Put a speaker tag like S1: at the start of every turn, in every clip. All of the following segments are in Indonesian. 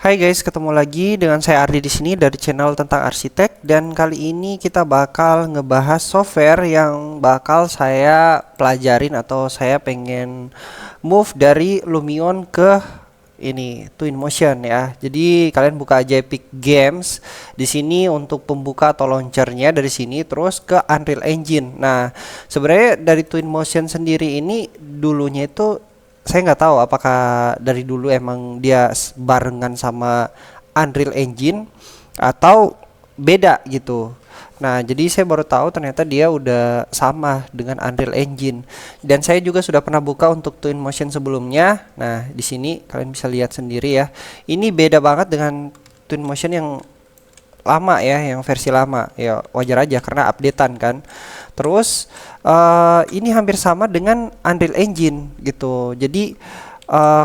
S1: Hai guys, ketemu lagi dengan saya Ardi di sini dari channel tentang arsitek, dan kali ini kita bakal ngebahas software yang bakal saya pelajarin atau saya pengen move dari Lumion ke ini Twinmotion ya. Jadi kalian buka aja Epic Games di sini untuk pembuka atau launchernya dari sini terus ke Unreal Engine. Nah, sebenarnya dari Twinmotion sendiri ini dulunya itu saya nggak tahu apakah dari dulu emang dia barengan sama Unreal Engine atau beda gitu. Nah, jadi saya baru tahu ternyata dia udah sama dengan Unreal Engine. Dan saya juga sudah pernah buka untuk Twinmotion sebelumnya. Nah, di sini kalian bisa lihat sendiri ya. Ini beda banget dengan Twinmotion yang lama ya, yang versi lama ya, wajar aja karena updatean kan. Terus ini hampir sama dengan Unreal Engine gitu. Jadi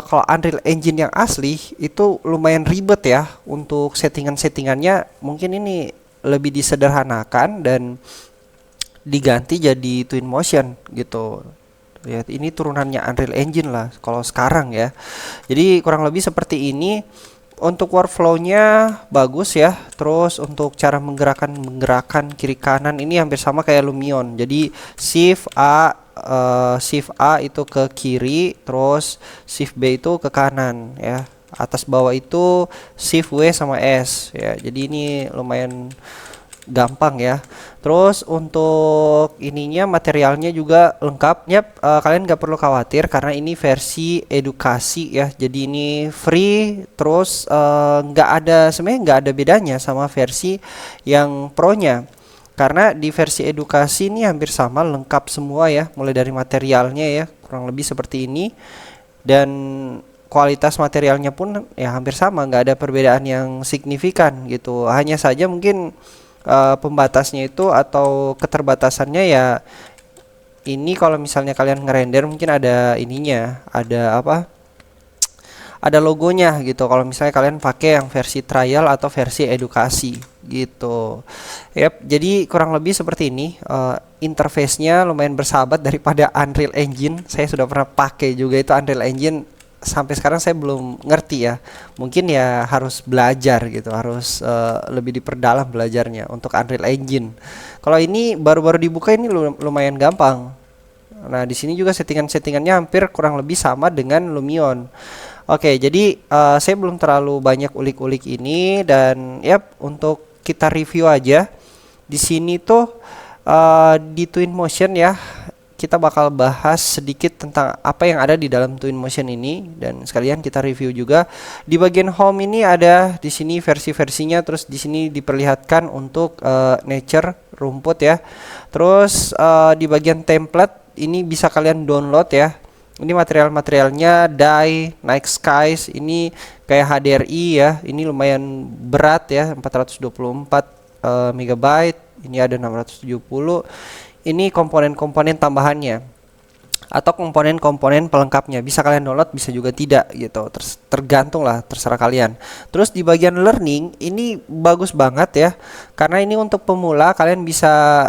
S1: kalau Unreal Engine yang asli itu lumayan ribet ya untuk settingannya. Mungkin ini lebih disederhanakan dan diganti jadi Twinmotion gitu. Lihat, ini turunannya Unreal Engine lah kalau sekarang ya. Jadi kurang lebih seperti ini. Untuk workflow-nya bagus ya. Terus untuk cara menggerakkan kiri kanan ini hampir sama kayak Lumion. Jadi Shift A itu ke kiri, terus Shift B itu ke kanan ya. Atas bawah itu Shift W sama S ya. Jadi ini lumayan gampang ya. Terus untuk ininya materialnya juga lengkap. Yap, kalian nggak perlu khawatir karena ini versi edukasi ya. Jadi ini free. Terus nggak ada, sebenarnya nggak ada bedanya sama versi yang pro-nya. Karena di versi edukasi ini hampir sama, lengkap semua ya, mulai dari materialnya ya, kurang lebih seperti ini. Dan kualitas materialnya pun ya hampir sama, nggak ada perbedaan yang signifikan gitu. Hanya saja mungkin pembatasnya itu atau keterbatasannya ya, ini kalau misalnya kalian ngerender mungkin ada ininya, ada apa, ada logonya gitu kalau misalnya kalian pakai yang versi trial atau versi edukasi gitu. Yap, jadi kurang lebih seperti ini. Interface-nya lumayan bersahabat daripada Unreal Engine. Saya sudah pernah pakai juga itu Unreal Engine, sampai sekarang saya belum ngerti ya. Mungkin ya harus belajar gitu, harus lebih diperdalam belajarnya untuk Unreal Engine. Kalau ini baru-baru dibuka, ini lumayan gampang. Nah, di sini juga settingannya hampir kurang lebih sama dengan Lumion. Oke, jadi saya belum terlalu banyak ulik-ulik ini, dan yap, untuk kita review aja. Di sini tuh di Twinmotion ya, kita bakal bahas sedikit tentang apa yang ada di dalam Twinmotion ini, dan sekalian kita review juga. Di bagian home ini ada di sini versi-versinya, terus di sini diperlihatkan untuk nature, rumput ya. Terus di bagian template ini bisa kalian download ya. Ini material-materialnya dye, Night Skies, ini kayak HDRI ya. Ini lumayan berat ya, 424 megabyte. Ini ada 670. Ini komponen-komponen tambahannya atau komponen-komponen pelengkapnya, bisa kalian download, bisa juga tidak gitu, tergantung lah, terserah kalian. Terus di bagian learning ini bagus banget ya, karena ini untuk pemula. Kalian bisa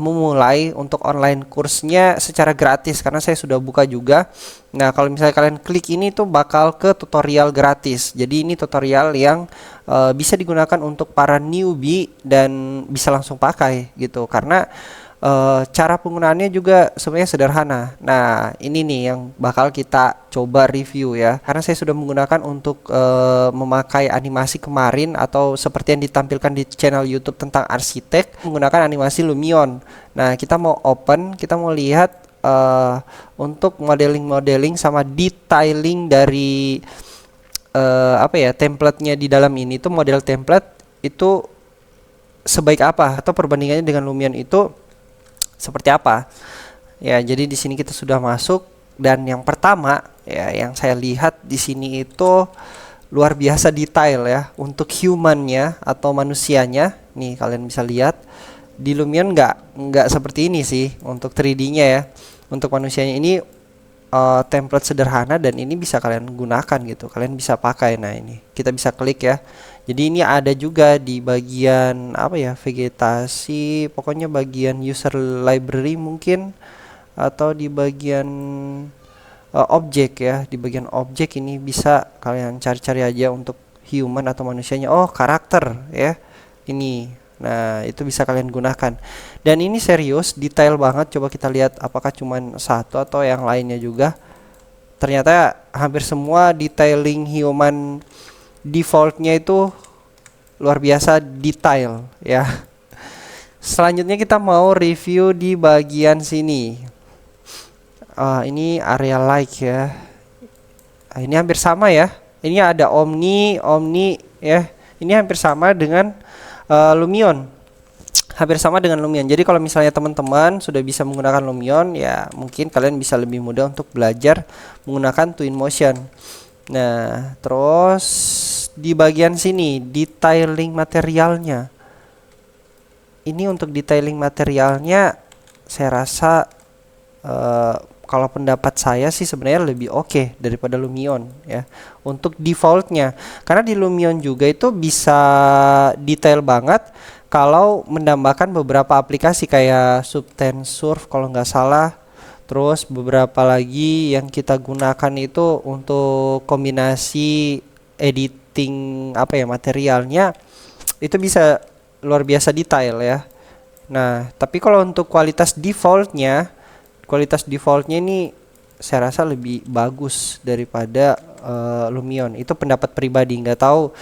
S1: memulai untuk online kursnya secara gratis karena saya sudah buka juga. Nah, kalau misalnya kalian klik ini tuh bakal ke tutorial gratis. Jadi ini tutorial yang bisa digunakan untuk para newbie dan bisa langsung pakai gitu, karena cara penggunaannya juga sebenarnya sederhana. Nah, ini nih yang bakal kita coba review ya, karena saya sudah menggunakan untuk memakai animasi kemarin, atau seperti yang ditampilkan di channel YouTube tentang arsitek, menggunakan animasi Lumion. Nah, kita mau open, kita mau lihat untuk modeling sama detailing dari apa ya, templatenya di dalam ini tuh, model template itu sebaik apa, atau perbandingannya dengan Lumion itu seperti apa ya. Jadi di sini kita sudah masuk, dan yang pertama ya yang saya lihat di sini itu luar biasa detail ya untuk humannya atau manusianya. Nih kalian bisa lihat di Lumion nggak seperti ini sih untuk 3D-nya ya. Untuk manusianya ini template sederhana, dan ini bisa kalian gunakan gitu, kalian bisa pakai. Nah, ini kita bisa klik ya. Jadi ini ada juga di bagian apa ya, vegetasi, pokoknya bagian user library mungkin, atau di bagian objek ya. Di bagian objek ini bisa kalian cari-cari aja untuk human atau manusianya. Oh, karakter ya. Ini. Nah, itu bisa kalian gunakan. Dan ini serius, detail banget. Coba kita lihat apakah cuman satu atau yang lainnya juga. Ternyata hampir semua detailing human defaultnya itu luar biasa detail ya. Selanjutnya kita mau review di bagian sini. Ini area like ya. Ini hampir sama ya. Ini ada Omni ya. Ini hampir sama dengan Lumion. Hampir sama dengan Lumion. Jadi kalau misalnya teman-teman sudah bisa menggunakan Lumion, ya mungkin kalian bisa lebih mudah untuk belajar menggunakan Twinmotion. Nah, terus di bagian sini detailing materialnya. Ini untuk detailing materialnya, saya rasa kalau pendapat saya sih sebenarnya lebih oke daripada Lumion ya. Untuk defaultnya, karena di Lumion juga itu bisa detail banget kalau menambahkan beberapa aplikasi kayak Subtensor kalau nggak salah. Terus beberapa lagi yang kita gunakan itu untuk kombinasi editing apa ya materialnya, itu bisa luar biasa detail ya. Nah, tapi kalau untuk kualitas defaultnya ini saya rasa lebih bagus daripada Lumion. Itu pendapat pribadi, nggak tahu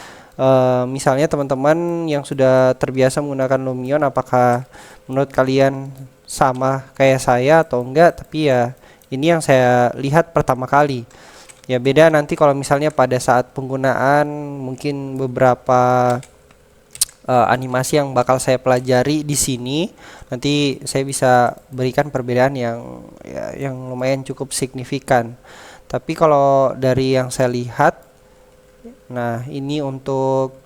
S1: misalnya teman-teman yang sudah terbiasa menggunakan Lumion apakah menurut kalian sama kayak saya atau enggak. Tapi ya ini yang saya lihat pertama kali. Ya beda nanti kalau misalnya pada saat penggunaan, mungkin beberapa animasi yang bakal saya pelajari di sini, nanti saya bisa berikan perbedaan yang yang lumayan cukup signifikan. Tapi kalau dari yang saya lihat, nah ini untuk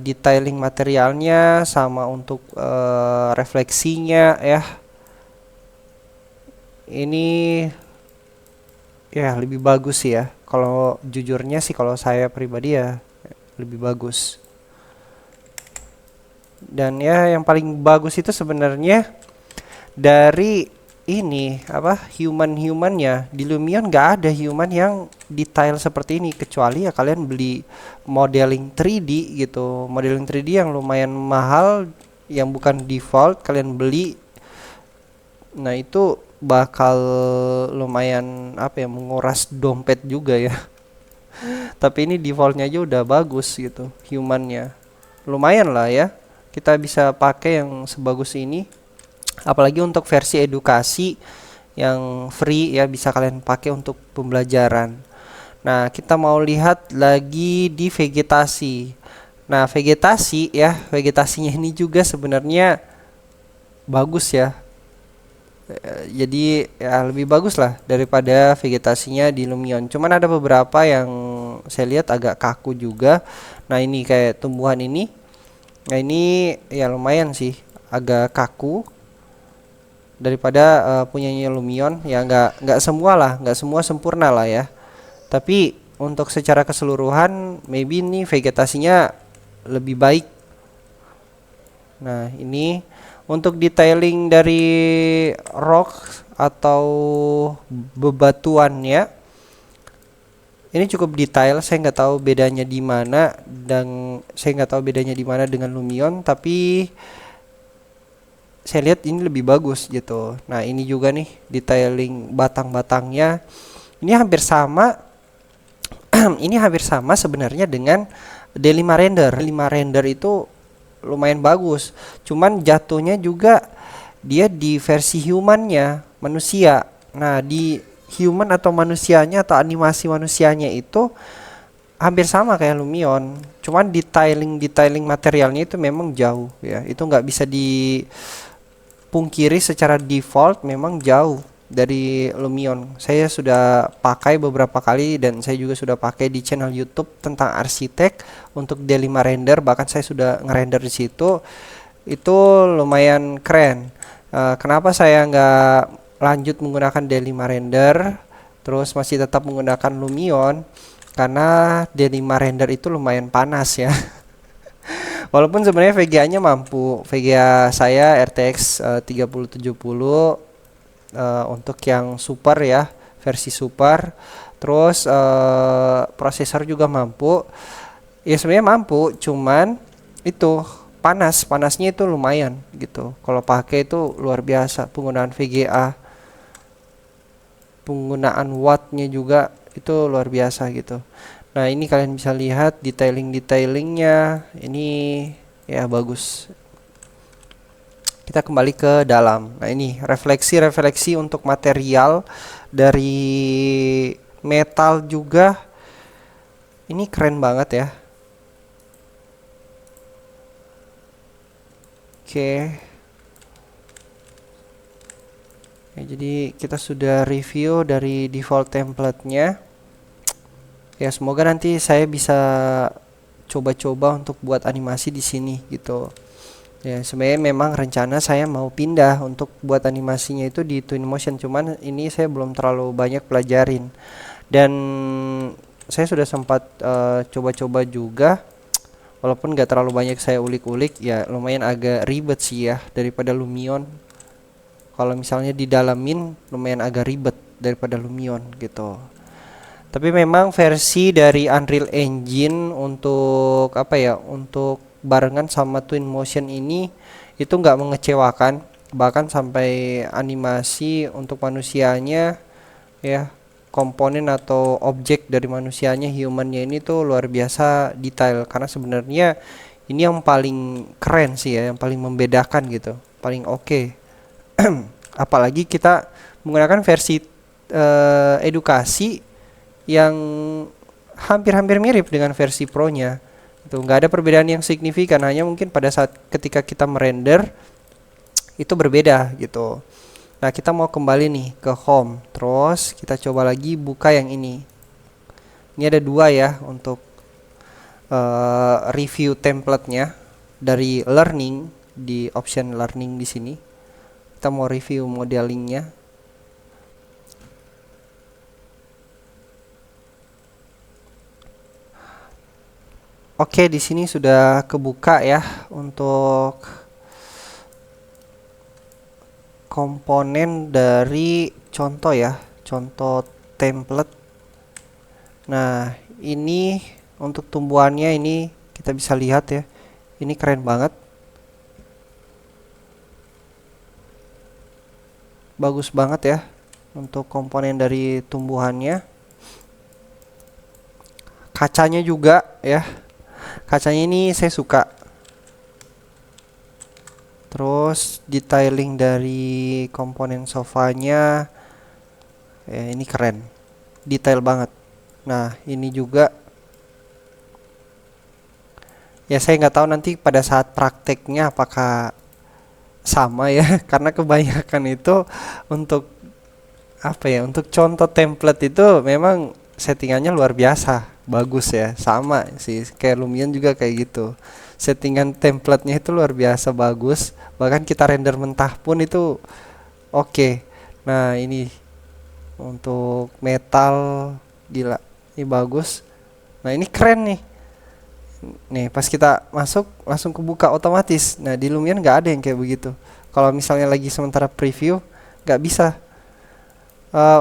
S1: detailing materialnya sama untuk refleksinya ya, ini ya lebih bagus sih ya. Kalau jujurnya sih kalau saya pribadi ya lebih bagus. Dan ya yang paling bagus itu sebenarnya dari ini apa humannya. Di Lumion nggak ada human yang detail seperti ini, kecuali ya kalian beli modeling 3D gitu, modeling 3D yang lumayan mahal yang bukan default kalian beli. Nah itu bakal lumayan apa ya, menguras dompet juga ya. Tapi ini defaultnya aja udah bagus gitu, humannya lumayan lah ya, kita bisa pakai yang sebagus ini. Apalagi untuk versi edukasi yang free ya, bisa kalian pakai untuk pembelajaran. Nah kita mau lihat lagi di vegetasi. Nah vegetasinya ini juga sebenarnya bagus ya. Jadi ya lebih bagus lah daripada vegetasinya di Lumion. Cuman ada beberapa yang saya lihat agak kaku juga. Nah ini kayak tumbuhan ini. Nah ini ya lumayan sih agak kaku daripada punyanya Lumion. Ya nggak semua lah, nggak semua sempurna lah ya. Tapi untuk secara keseluruhan maybe ini vegetasinya lebih baik. Nah ini untuk detailing dari rock atau bebatuannya, ini cukup detail. Saya nggak tahu bedanya di mana, dan saya nggak tahu bedanya di mana dengan Lumion, tapi saya lihat ini lebih bagus gitu. Nah ini juga nih detailing batang-batangnya, ini hampir sama. Ini hampir sama sebenarnya dengan D5 render. D5 render itu lumayan bagus, cuman jatuhnya juga dia di versi humannya, manusia. Nah di human atau manusianya atau animasi manusianya itu hampir sama kayak Lumion, cuman detailing materialnya itu memang jauh ya. Itu nggak bisa dipungkiri, secara default memang jauh dari Lumion. Saya sudah pakai beberapa kali dan saya juga sudah pakai di channel YouTube tentang arsitek untuk D5 render, bahkan saya sudah ngerender di situ. Itu lumayan keren. Kenapa saya nggak lanjut menggunakan D5 render terus masih tetap menggunakan Lumion? Karena D5 render itu lumayan panas ya. Walaupun sebenarnya VGA-nya mampu. VGA saya RTX 3070 untuk yang super ya, versi super. Terus prosesor juga mampu. Ya sebenarnya mampu, cuman itu panasnya itu lumayan gitu. Kalau pakai itu luar biasa, penggunaan VGA, penggunaan wattnya juga itu luar biasa gitu. Nah ini kalian bisa lihat detailingnya ini ya bagus. Kita kembali ke dalam. Nah ini refleksi untuk material dari metal juga, ini keren banget ya. Oke. Ya, jadi kita sudah review dari default template-nya. Ya semoga nanti saya bisa coba-coba untuk buat animasi di sini gitu. Ya sebenarnya memang rencana saya mau pindah untuk buat animasinya itu di Twinmotion, cuman ini saya belum terlalu banyak pelajarin. Dan saya sudah sempat coba-coba juga, walaupun nggak terlalu banyak saya ulik-ulik, ya lumayan agak ribet sih ya daripada Lumion. Kalau misalnya didalamin lumayan agak ribet daripada Lumion gitu. Tapi memang versi dari Unreal Engine untuk apa ya, untuk barengan sama Twinmotion ini itu nggak mengecewakan, bahkan sampai animasi untuk manusianya ya, komponen atau objek dari manusianya, humannya ini tuh luar biasa detail, karena sebenarnya ini yang paling keren sih ya, yang paling membedakan gitu, paling oke. Apalagi kita menggunakan versi edukasi yang hampir-hampir mirip dengan versi Pro-nya. Itu nggak ada perbedaan yang signifikan, hanya mungkin pada saat ketika kita merender itu berbeda gitu. Nah, kita mau kembali nih ke home. Terus kita coba lagi buka yang ini. Ini ada dua ya untuk review template-nya dari learning, di option learning di sini. Kita mau review modelingnya. Oke, di sini sudah kebuka ya untuk komponen dari contoh ya, contoh template. Nah, ini untuk tumbuhannya ini kita bisa lihat ya. Ini keren banget. Bagus banget ya untuk komponen dari tumbuhannya. Kacanya juga ya. Kacanya ini saya suka. Terus detailing dari komponen sofanya ya, ini keren, detail banget. Nah ini juga ya, saya nggak tahu nanti pada saat prakteknya apakah sama ya karena kebanyakan itu untuk apa ya, untuk contoh template itu memang settingannya luar biasa bagus ya, sama sih kayak Lumion juga kayak gitu, settingan templatenya itu luar biasa bagus, bahkan kita render mentah pun itu oke. Nah ini untuk metal gila, ini bagus. Nah ini keren nih. Nih pas kita masuk langsung kebuka otomatis. Nah di Lumion nggak ada yang kayak begitu. Kalau misalnya lagi sementara preview nggak bisa.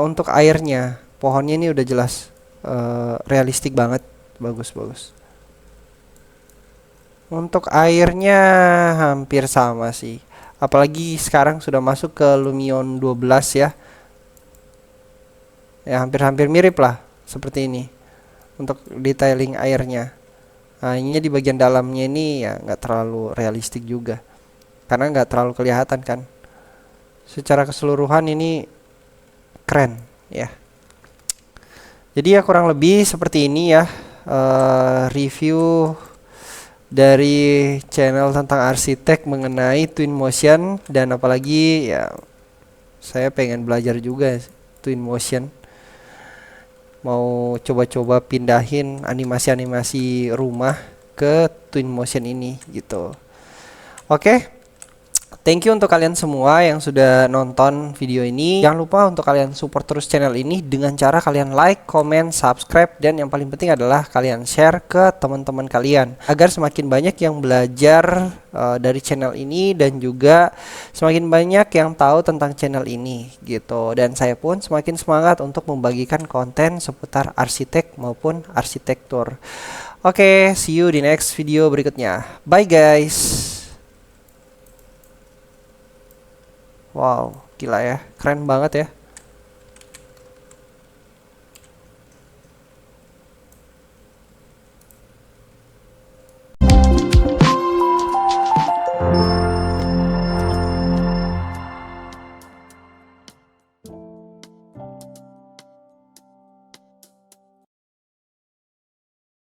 S1: Untuk airnya, pohonnya ini udah jelas realistik banget, bagus. Untuk airnya hampir sama sih. Apalagi sekarang sudah masuk ke Lumion 12 ya. Ya hampir-hampir mirip lah seperti ini untuk detailing airnya. Nah, ini di bagian dalamnya ini ya nggak terlalu realistik juga, karena nggak terlalu kelihatan kan. Secara keseluruhan ini keren ya. Jadi ya kurang lebih seperti ini ya review dari channel tentang arsitek mengenai Twinmotion, dan apalagi ya saya pengen belajar juga Twinmotion. Mau coba-coba pindahin animasi-animasi rumah ke Twinmotion ini gitu. Oke. Thank you untuk kalian semua yang sudah nonton video ini. Jangan lupa untuk kalian support terus channel ini dengan cara kalian like, comment, subscribe, dan yang paling penting adalah kalian share ke teman-teman kalian agar semakin banyak yang belajar dari channel ini dan juga semakin banyak yang tahu tentang channel ini gitu. Dan saya pun semakin semangat untuk membagikan konten seputar arsitek maupun arsitektur. Oke, see you di next video berikutnya. Bye guys. Wow, gila ya, keren banget ya.